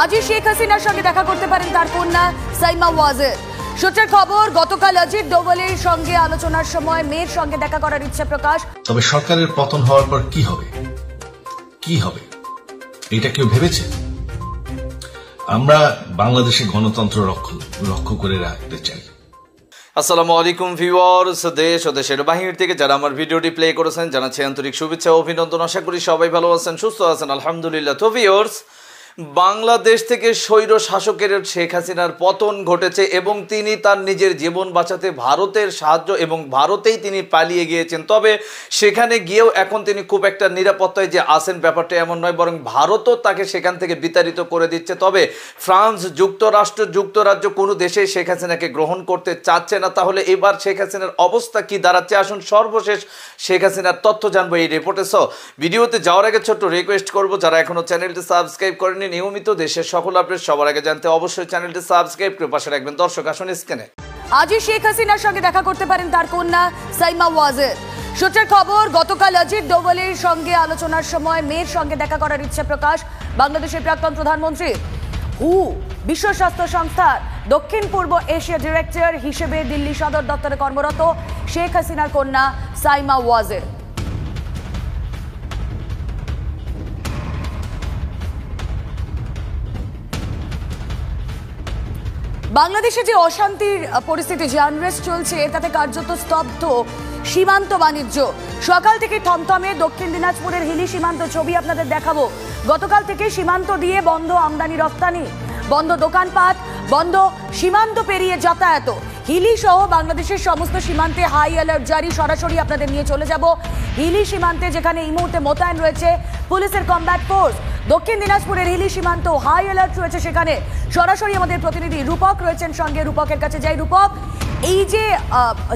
আজই শেখ হাসিনার সঙ্গে দেখা করতে পারেন তার কন্যা সাইমা ওয়াজেদ। সূত্রের খবর, গতকাল অজিত ডোভালের সঙ্গে আলোচনার সময় মেয়ের সঙ্গে দেখা করার ইচ্ছা প্রকাশ। তবে সরকারের পতন হওয়ার পর কি হবে এটা কেউ ভেবেছে? আমরা বাংলাদেশে গণতন্ত্র রক্ষা করে রাখতে চাই। আসসালামু আলাইকুম ভিউয়ার্স, দেশ ও দেশের বাহির থেকে যারা আমার ভিডিওটি প্লে করেছেন জানাচ্ছি আন্তরিক শুভেচ্ছা ও অভিনন্দন। আশা করি সবাই ভালো আছেন, সুস্থ আছেন, আলহামদুলিল্লাহ। তো ভিউয়ার্স, বাংলাদেশ থেকে স্বৈর শাসকের শেখ হাসিনার পতন ঘটেছে এবং তিনি তার নিজের জীবন বাঁচাতে ভারতের সাহায্য এবং ভারতেই তিনি পালিয়ে গিয়েছেন। তবে সেখানে গিয়েও এখন তিনি খুব একটা নিরাপত্তায় যে আছেন ব্যাপারটা এমন নয়, বরং ভারতও তাকে সেখান থেকে বিতাড়িত করে দিচ্ছে। তবে ফ্রান্স, যুক্তরাজ্য কোনো দেশে শেখ হাসিনাকে গ্রহণ করতে চাচ্ছে না। তাহলে এবার শেখ হাসিনার অবস্থা কি দাঁড়াচ্ছে? আসুন সর্বশেষ শেখ হাসিনার তথ্য জানবো এই রিপোর্টে। ভিডিওতে যাওয়ার আগে ছোট্ট রিকোয়েস্ট করবো, যারা এখনো চ্যানেলটি সাবস্ক্রাইব করেনি, নিয়মিত দেশের সকল আপডেট সবার আগে জানতে অবশ্যই চ্যানেলটি সাবস্ক্রাইব করে পাশে রাখবেন। দর্শক আসুন স্ক্রিনে। আজই শেখ হাসিনার সঙ্গে দেখা করতে পারেন তার কন্যা সাইমা ওয়াজেদ। সূত্রের খবর, গতকাল অজিত ডোভালের সঙ্গে আলোচনার সময় মেয়ের সঙ্গে দেখা করার ইচ্ছা প্রকাশ বাংলাদেশের প্রাক্তন প্রধানমন্ত্রী। বিশ্ব স্বাস্থ্য সংস্থার দক্ষিণ পূর্ব এশিয়া ডিরেক্টর হিসেবে দিল্লি সদর দপ্তরে কর্মরত শেখ হাসিনার কন্যা সাইমা ওয়াজেদ। বাংলাদেশে যে অশান্তির পরিস্থিতি, যে আনরেস্ট চলছে, তাতে কার্যত স্তব্ধ সীমান্ত বাণিজ্য। সকাল থেকে থমথমে দক্ষিণ দিনাজপুরের হিলি সীমান্ত ছবি আপনাদের দেখাবো। গতকাল থেকে সীমান্ত দিয়ে বন্ধ আমদানি রপ্তানি, বন্ধ দোকানপাট, বন্ধ সীমান্ত পেরিয়ে যাতায়াত। হিলি সহ বাংলাদেশের সমস্ত সীমান্তে হাই অ্যালার্ট জারি। সরাসরি আপনাদের নিয়ে চলে যাব হিলি সীমান্তে, যেখানে এই মুহূর্তে মোতায়েন রয়েছে পুলিশের কমব্যাট ফোর্স। দক্ষিণ দিনাজপুরের হিলি সীমান্ত হাই অ্যালার্ট রয়েছে সেখানে। সরাসরি আমাদের প্রতিনিধি রূপক রয়েছেন সঙ্গে, রূপকের কাছে যাই। রূপক, এই যে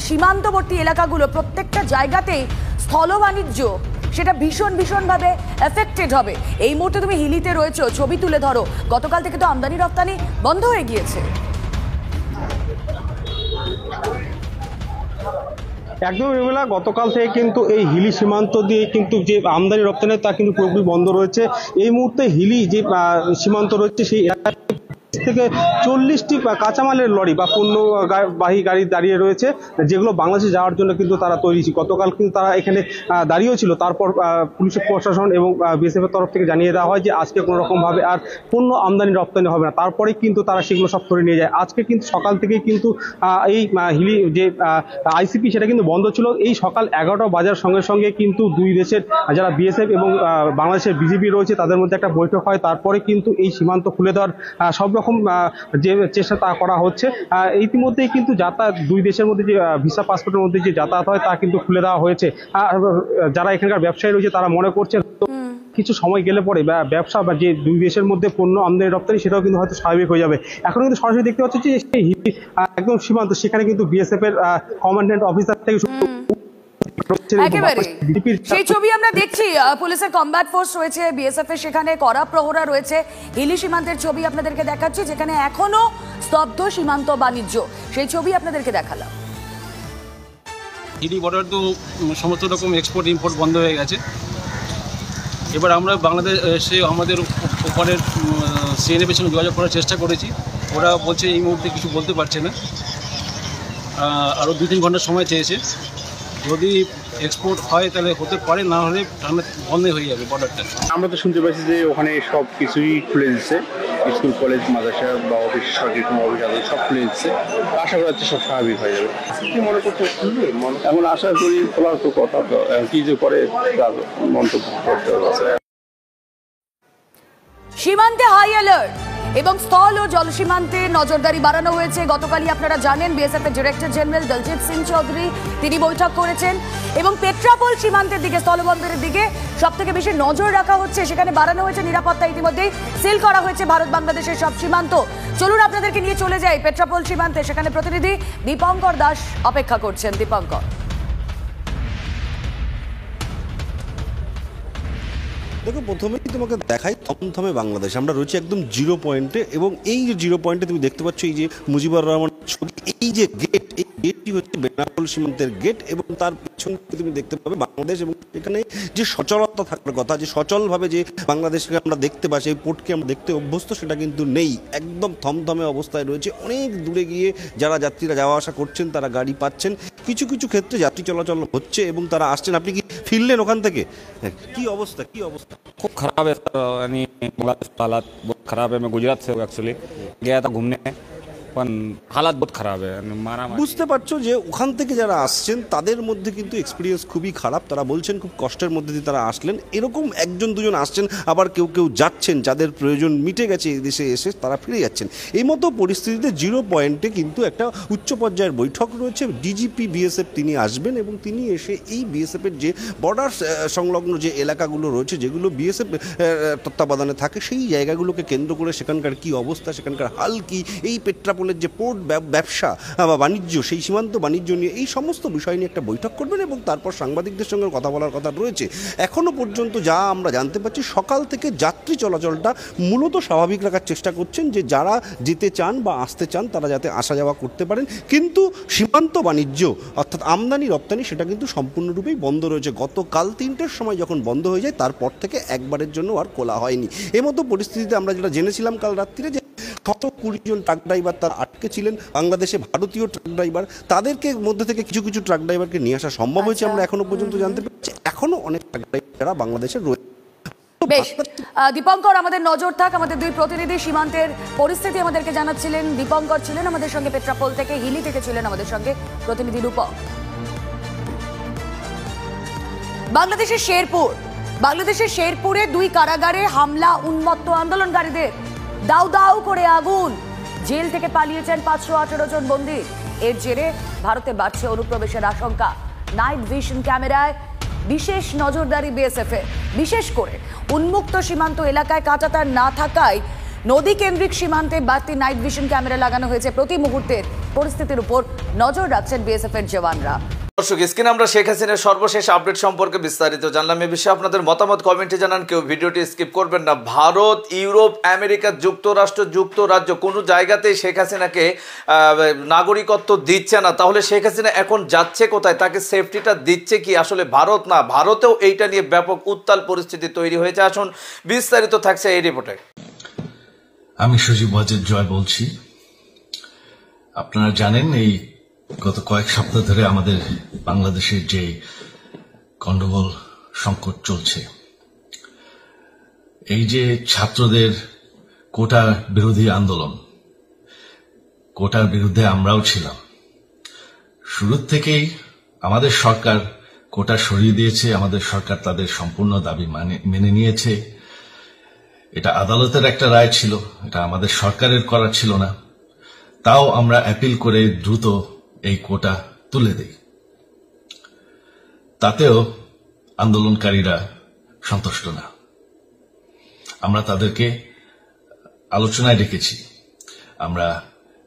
সীমান্তবর্তী এলাকাগুলো, প্রত্যেকটা জায়গাতেই স্থল বাণিজ্য সেটা ভীষণভাবে এফেক্টেড হবে। এই মুহূর্তে তুমি হিলিতে রয়েছো, ছবি তুলে ধরো। গতকাল থেকে তো আমদানি রপ্তানি বন্ধ হয়ে গিয়েছে। একদম রেবেলা, গতকাল থেকে কিন্তু এই হিলি সীমান্ত দিয়ে কিন্তু যে আমদানি রপ্তানি তা কিন্তু পুরোপুরি বন্ধ রয়েছে। এই মুহূর্তে হিলি যে সীমান্ত রয়েছে সেই এলাকায় থেকে 40টি কাঁচামালের লরি বা পণ্যবাহী গাড়ি দাঁড়িয়ে রয়েছে, যেগুলো বাংলাদেশে যাওয়ার জন্য কিন্তু তারা তৈরি ছিল। গতকাল কিন্তু তারা এখানে দাঁড়িয়েও ছিল। তারপর পুলিশ প্রশাসন এবং বিএসএফ এর তরফ থেকে জানিয়ে দেওয়া হয় যে আজকে কোনো রকমভাবে আর পণ্য আমদানি রপ্তানি হবে না। তারপরে কিন্তু তারা সেগুলো সব ধরে নিয়ে যায়। আজকে কিন্তু সকাল থেকেই কিন্তু এই হিলি যে আইসিপি সেটা কিন্তু বন্ধ ছিল। এই সকাল 11টা বাজার সঙ্গে সঙ্গে কিন্তু দুই দেশের যারা বিএসএফ এবং বাংলাদেশের বিজিবি রয়েছে তাদের মধ্যে একটা বৈঠক হয়। তারপরে কিন্তু এই সীমান্ত খুলে দেওয়ার সব রকম যে চেষ্টা তা করা হচ্ছে। ইতিমধ্যেই কিন্তু যাতায়াত দুই দেশের মধ্যে যে ভিসা পাসপোর্টের মধ্যে যে যাতায়াত হয় তা কিন্তু খুলে দেওয়া হয়েছে। যারা এখানকার ব্যবসায়ী রয়েছে তারা মনে করছেন কিছু সময় গেলে পরে ব্যবসা বা যে দুই দেশের মধ্যে পণ্য আমদানি রপ্তানি সেটাও কিন্তু হয়তো স্বাভাবিক হয়ে যাবে। এখন কিন্তু সরাসরি দেখতে পাচ্ছি যে একদম সীমান্ত, সেখানে কিন্তু বিএসএফ এর কমান্ড্যান্ট অফিসার থেকে একেবারে সেই ছবি আমরা দেখছি। পুলিশের কমব্যাট ফোর্স রয়েছে, বিএসএফ এর সেখানে কড়া প্রহরা রয়েছে। হিলি সীমান্তের ছবি আপনাদেরকে দেখাচ্ছি, যেখানে এখনো স্তব্ধ সীমান্ত বাণিজ্য। সেই ছবি আপনাদেরকে দেখালাম। হিলি বর্ডার তো সমস্ত রকম এক্সপোর্ট ইম্পোর্ট বন্ধ হয়ে গেছে। এবার আমরা বাংলাদেশে আমাদের ওপরের সিএনএফের সঙ্গে যোগাযোগ করার চেষ্টা করেছি। ওরা বলছে এই মুহূর্তে কিছু বলতে পারছে না, আরও 2-3 ঘন্টার সময় চেয়েছে। যদি এক্সপোর্ট হয় তাহলে হতে পারে, না হলে বন্ধ হয়ে যাবে বর্ডারটা। আমরা তো শুনতে পাচ্ছি যে ওখানে সব কিছুই খুলে দিচ্ছে, স্কুল, কলেজ, মাদ্রাসা বা অফিস, সরকারি কোনো অফিস আছে সব খুলে দিচ্ছে। আশা করা যাচ্ছে সব স্বাভাবিক হয়ে যাবে। কি মনে করতে এমন আশা করি, খোলার তো কথা, তো কি যে করে তার মন্তব্য করতে হবে। সীমান্তে হাই অ্যালার্ট এবং স্থল ও জল সীমান্তে নজরদারি বাড়ানো হয়েছে। গতকালই আপনারা জানেন বিএসএফ এর ডিরেক্টর জেনারেল দলজিৎ সিং চৌধুরী তিনি বৈঠক করেছেন এবং পেট্রাপোল সীমান্তের দিকে, স্থলবন্দরের দিকে সবথেকে বেশি নজর রাখা হচ্ছে। সেখানে বাড়ানো হয়েছে নিরাপত্তা, ইতিমধ্যেই সিল করা হয়েছে ভারত বাংলাদেশের সব সীমান্ত। চলুন আপনাদেরকে নিয়ে চলে যাই পেট্রাপোল সীমান্তে। সেখানে প্রতিনিধি দীপঙ্কর দাস অপেক্ষা করছেন। দীপঙ্কর, দেখো, প্রথমেই তোমাকে দেখাই থমথমে বাংলাদেশ। আমরা রয়েছি একদম জিরো পয়েন্টে এবং এই যে জিরো পয়েন্টে তুমি দেখতে পাচ্ছ এই যে মুজিবুর রহমান ছবি, এই যে গেট, এই গেটটি হচ্ছে বেনাপোল সীমান্তের গেট এবং তার পিছন তুমি দেখতে পাবে বাংলাদেশ এবং এখানে যে সচলতা থাকার কথা, যে সচলভাবে যে বাংলাদেশকে আমরা দেখতে পাচ্ছি, এই পোর্টকে আমরা দেখতে অভ্যস্ত, সেটা কিন্তু নেই। একদম থমথমে অবস্থায় রয়েছে। অনেক দূরে গিয়ে যারা যাত্রীরা যাওয়া আসা করছেন তারা গাড়ি পাচ্ছেন, কিছু কিছু ক্ষেত্রে যাত্রী চলাচল হচ্ছে এবং তারা আসছেন। আপনি কি ফিরলেন ওখান থেকে? কি অবস্থা, কি অবস্থা? खूब ख़राब है सर, यानी बांग्लादेश का हालात बहुत ख़राब है। मैं गुजरात से एक्चुअली गया था घूमने, पर हालात बहुत ख़राब है। मारा বুঝতে পারছো যে ওখান থেকে যারা আসছেন তাদের মধ্যে কিন্তু এক্সপিরিয়েন্স খুবই খারাপ। তারা বলছেন খুব কষ্টের মধ্যে দিয়ে তারা আসলেন। এরকম একজন দুজন আসছেন, আবার কেউ কেউ যাচ্ছেন, যাদের প্রয়োজন মিটে গেছে এই দেশে এসে তারা ফিরে যাচ্ছেন। এই মতো পরিস্থিতিতে 0 পয়েন্টে কিন্তু একটা উচ্চ পর্যায়ের বৈঠক রয়েছে। ডিজিপি বিএসএফ তিনি আসবেন এবং তিনি এসে এই বিএসএফের যে বর্ডার সংলগ্ন যে এলাকাগুলো রয়েছে, যেগুলো বিএসএফ তত্ত্বাবধানে থাকে, সেই জায়গাগুলোকে কেন্দ্র করে সেখানকার কি অবস্থা, সেখানকার হাল কি, এই পেট্রাপোলের যে পোর্ট ব্যবসা বা বাণিজ্য, সেই সীমান্ত বাণিজ্য নিয়ে এই সমস্ত বিষয় নিয়ে একটা বৈঠক করবেন এবং তারপর সাংবাদিকদের সঙ্গে কথা বলার কথা রয়েছে। এখনও পর্যন্ত যা আমরা জানতে পারছি, সকাল থেকে যাত্রী চলাচলটা মূলত স্বাভাবিক রাখার চেষ্টা করছেন, যে যারা যেতে চান বা আসতে চান তারা যাতে আসা যাওয়া করতে পারেন। কিন্তু সীমান্ত বাণিজ্য অর্থাৎ আমদানি রপ্তানি সেটা কিন্তু সম্পূর্ণরূপেই বন্ধ রয়েছে। গতকাল 3টের সময় যখন বন্ধ হয়ে যায়, তারপর থেকে একবারের জন্য আর খোলা হয়নি। এই মতো পরিস্থিতিতে আমরা যেটা জেনেছিলাম কাল রাত্রিরে, যে 120 জন ট্রাক ড্রাইভার তারা আটকে ছিলেন বাংলাদেশে, ভারতীয় ট্রাক ড্রাইভার। তাদেরকে মধ্যে থেকে কিছু কিছু ট্রাক ড্রাইভারকে নিয়ে আসা সম্ভব হয়েছে, আমরা এখনো পর্যন্ত জানতে পারছি। এখনো অনেক ট্রাক ড্রাইভাররা বাংলাদেশে রয়েছে। বেশ, দীপঙ্কর, আমাদের নজর থাক। আমাদের দুই প্রতিনিধি সীমান্তের পরিস্থিতি আমাদেরকে জানাচ্ছিলেন। দীপঙ্কর ছিলেন আমাদের সঙ্গে পেট্রাপোল থেকে, হিলি থেকে ছিলেন আমাদের সঙ্গে প্রতিনিধি রূপক। বাংলাদেশের শেরপুরে 2 কারাগারে হামলা, উন্মত্ত আন্দোলনকারীদের, দাউ দাউ করে আগুন। জেল থেকে পালিয়েছেন 518 জন বন্দী। এর জেরে ভারতে বাড়ছে অনুপ্রবেশের আশঙ্কা। নাইট ভিশন ক্যামেরায় বিশেষ নজরদারি বিএসএফ এর, বিশেষ করে উন্মুক্ত সীমান্ত এলাকায় কাঁটাতার না থাকায় নদী কেন্দ্রিক সীমান্তে বাড়তি নাইট ভিশন ক্যামেরা লাগানো হয়েছে। প্রতি মুহূর্তের পরিস্থিতির উপর নজর রাখছেন বিএসএফ এর জওয়ানরা। দর্শক, স্ক্রিনে আমরা শেখ হাসিনার সর্বশেষ আপডেট সম্পর্কে বিস্তারিত জানলাম। এ বিষয়ে আপনাদের মতামত কমেন্টে জানান, কেউ ভিডিওটি স্কিপ করবেন না। ভারত, ইউরোপ, আমেরিকা যুক্তরাষ্ট্র, যুক্তরাজ্য কোনো জায়গাতেই শেখ হাসিনাকে নাগরিকত্ব দিচ্ছে না। তাহলে শেখ হাসিনা এখন যাচ্ছে কোথায়? তাকে সেফটিটা দিচ্ছে কি আসলে ভারত? না, ভারতেও এইটা নিয়ে ব্যাপক উত্তাল পরিস্থিতি তৈরি হয়েছে। আসুন বিস্তারিত থাকছে এই রিপোর্টে। আমি সজীব ওয়াজেদ জয় বলছি। আপনারা জানেন, এই গত কয়েক সপ্তাহ ধরে আমাদের বাংলাদেশের যে গন্ডগোল সংকট চলছে, এই যে ছাত্রদের কোটা বিরোধী আন্দোলন, কোটার বিরুদ্ধে আমরাও ছিলাম। শুরুর থেকেই আমাদের সরকার কোটা সরিয়ে দিয়েছে, আমাদের সরকার তাদের সম্পূর্ণ দাবি মেনে নিয়েছে। এটা আদালতের একটা রায় ছিল, এটা আমাদের সরকারের করা ছিল না। তাও আমরা অ্যাপিল করে দ্রুত এই কোটা তুলে দেই। তাতেও আন্দোলনকারীরা সন্তুষ্ট না। আমরা তাদেরকে আলোচনায় ডেকেছি। আমরা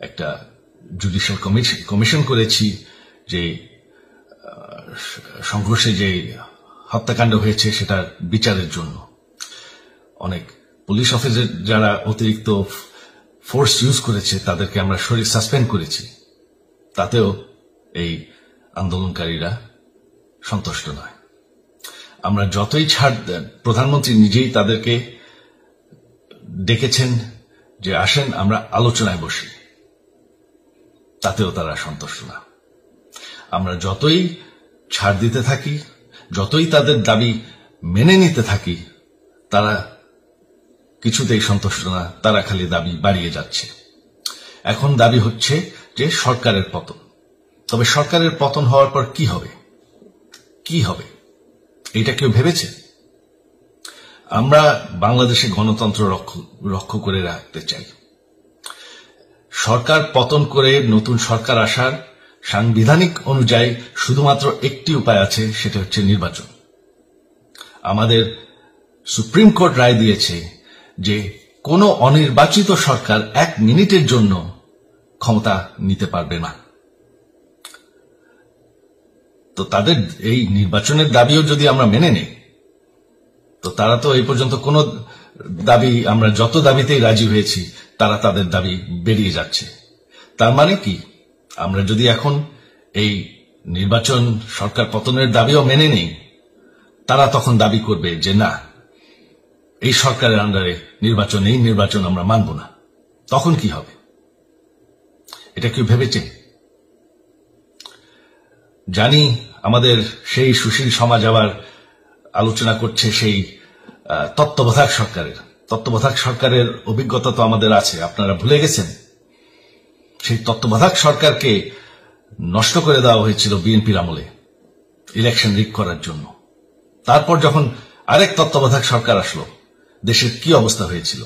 একটা জুডিশিয়াল কমিশন করেছি, যে সংঘর্ষে যে হত্যাকাণ্ড হয়েছে সেটার বিচারের জন্য। অনেক পুলিশ অফিসার যারা অতিরিক্ত ফোর্স ইউজ করেছে তাদেরকে আমরা সাসপেন্ড করেছি। তাতেও এই আন্দোলনকারীরা সন্তুষ্ট নয়। আমরা যতই ছাড় দেন, প্রধানমন্ত্রী নিজেই তাদেরকে ডেকেছেন যে আসেন আমরা আলোচনায় বসি, তাতেও তারা সন্তুষ্ট না। আমরা যতই ছাড় দিতে থাকি, যতই তাদের দাবি মেনে নিতে থাকি, তারা কিছুতেই সন্তুষ্ট না। তারা খালি দাবি বাড়িয়ে যাচ্ছে। এখন দাবি হচ্ছে যে সরকারের পতন। তবে সরকারের পতন হওয়ার পর কি হবে, কি হবে এটা কেউ ভেবেছে? আমরা বাংলাদেশে গণতন্ত্র রক্ষা করে রাখতে চাই। সরকার পতন করে নতুন সরকার আসার সাংবিধানিক অনুযায়ী শুধুমাত্র একটি উপায় আছে, সেটা হচ্ছে নির্বাচন। আমাদের সুপ্রিম কোর্ট রায় দিয়েছে যে কোনো অনির্বাচিত সরকার 1 মিনিটের জন্য ক্ষমতা নিতে পারবে না। তো তাদের এই নির্বাচনের দাবিও যদি আমরা মেনে নেই, তো তারা তো এই পর্যন্ত কোনো দাবি, আমরা যত দাবিতেই রাজি হয়েছি তারা তাদের দাবি বেরিয়ে যাচ্ছে। তার মানে কি, আমরা যদি এখন এই নির্বাচন সরকার পতনের দাবিও মেনে নেই, তারা তখন দাবি করবে যে না, এই সরকারের আন্ডারে এই নির্বাচন আমরা মানব না। তখন কি হবে? এটা কেউ ভেবেছে? জানি আমাদের সেই সুশীল সমাজ আবার আলোচনা করছে সেই তত্ত্বাবধায়ক সরকারের অভিজ্ঞতা তো আমাদের আছে, আপনারা ভুলে গেছেন? সেই তত্ত্বাবধায়ক সরকারকে নষ্ট করে দেওয়া হয়েছিল বিএনপির আমলে ইলেকশন রিগ করার জন্য। তারপর যখন আরেক তত্ত্বাবধায়ক সরকার আসলো, দেশের কি অবস্থা হয়েছিল।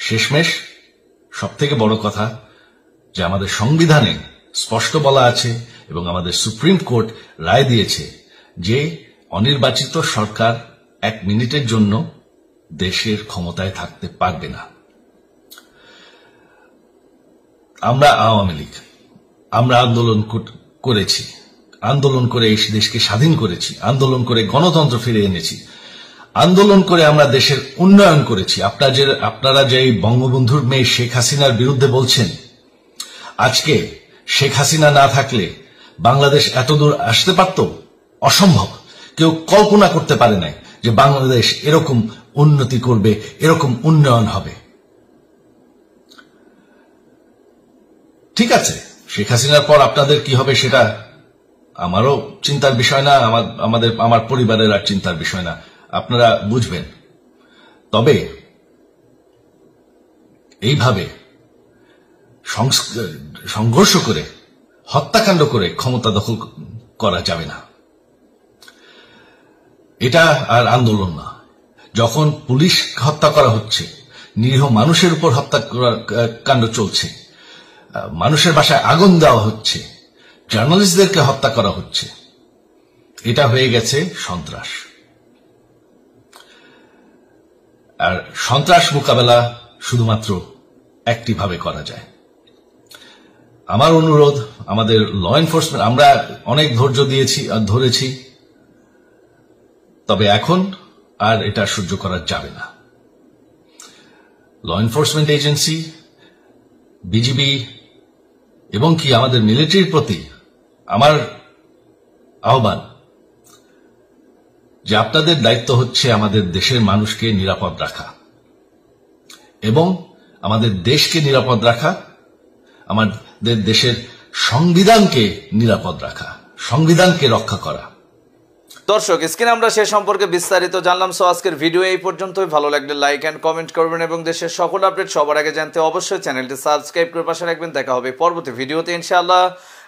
শেষমেশ সবথেকে বড় কথা যে আমাদের সংবিধানে স্পষ্ট বলা আছে এবং আমাদের সুপ্রিম কোর্ট রায় দিয়েছে যে অনির্বাচিত সরকার 1 মিনিটের জন্য দেশের ক্ষমতায় থাকতে পারবে না। আমরা আওয়ামী লীগ, আমরা আন্দোলন করেছি, আন্দোলন করে এই দেশকে স্বাধীন করেছি, আন্দোলন করে গণতন্ত্র ফিরে এনেছি, আন্দোলন করে আমরা দেশের উন্নয়ন করেছি। আপনারা যে বঙ্গবন্ধুর মেয়ে শেখ হাসিনার বিরুদ্ধে বলছেন, আজকে শেখ হাসিনা না থাকলে বাংলাদেশ এতদূর আসতে পারত? অসম্ভব। কেউ কল্পনা করতে পারে নাই যে বাংলাদেশ এরকম উন্নতি করবে, এরকম উন্নয়ন হবে। ঠিক আছে, শেখ হাসিনার পর আপনাদের কি হবে সেটা আমারও চিন্তার বিষয় না, আমার পরিবারের আর চিন্তার বিষয় না, আপনারা বুঝবেন। তবে এইভাবে সংঘর্ষ করে, হত্যাকাণ্ড করে ক্ষমতা দখল করা যাবে না। এটা আর আন্দোলন না। যখন পুলিশ হত্যা করা হচ্ছে, নিরীহ মানুষের উপর হত্যাকাণ্ড চলছে, মানুষের বাসায় আগুন দেওয়া হচ্ছে, জার্নালিস্টদেরকে হত্যা করা হচ্ছে, এটা হয়ে গেছে সন্ত্রাস। আর সন্ত্রাস মোকাবেলা শুধুমাত্র একটি ভাবে করা যায়। আমার অনুরোধ, আমাদের ল এনফোর্সমেন্ট, আমরা অনেক ধৈর্য ধরেছি, তবে এখন আর এটা সহ্য করা যাবে না। ল এনফোর্সমেন্ট এজেন্সি, বিজিবি এবং কি আমাদের মিলিটারির প্রতি আমার আহ্বান যে আপনাদের দায়িত্ব হচ্ছে আমাদের দেশের মানুষকে নিরাপদ রাখা এবং আমাদের দেশকে নিরাপদ রাখা, আমাদের দেশের সংবিধানকে নিরাপদ রাখা, সংবিধানকে রক্ষা করা। দর্শক, স্ক্রিনে আমরা সে সম্পর্কে বিস্তারিত জানলাম। সো আজকের ভিডিও এই পর্যন্তই। ভালো লাগলে লাইক এন্ড কমেন্ট করবেন এবং দেশের সকল আপডেট সবার আগে জানতে অবশ্যই চ্যানেলটি সাবস্ক্রাইব করে পাশে রাখবেন। দেখা হবে পরবর্তী ভিডিওতে ইনশাআল্লাহ।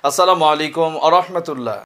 আসসালামু আলাইকুম ওয়া রাহমাতুল্লাহ।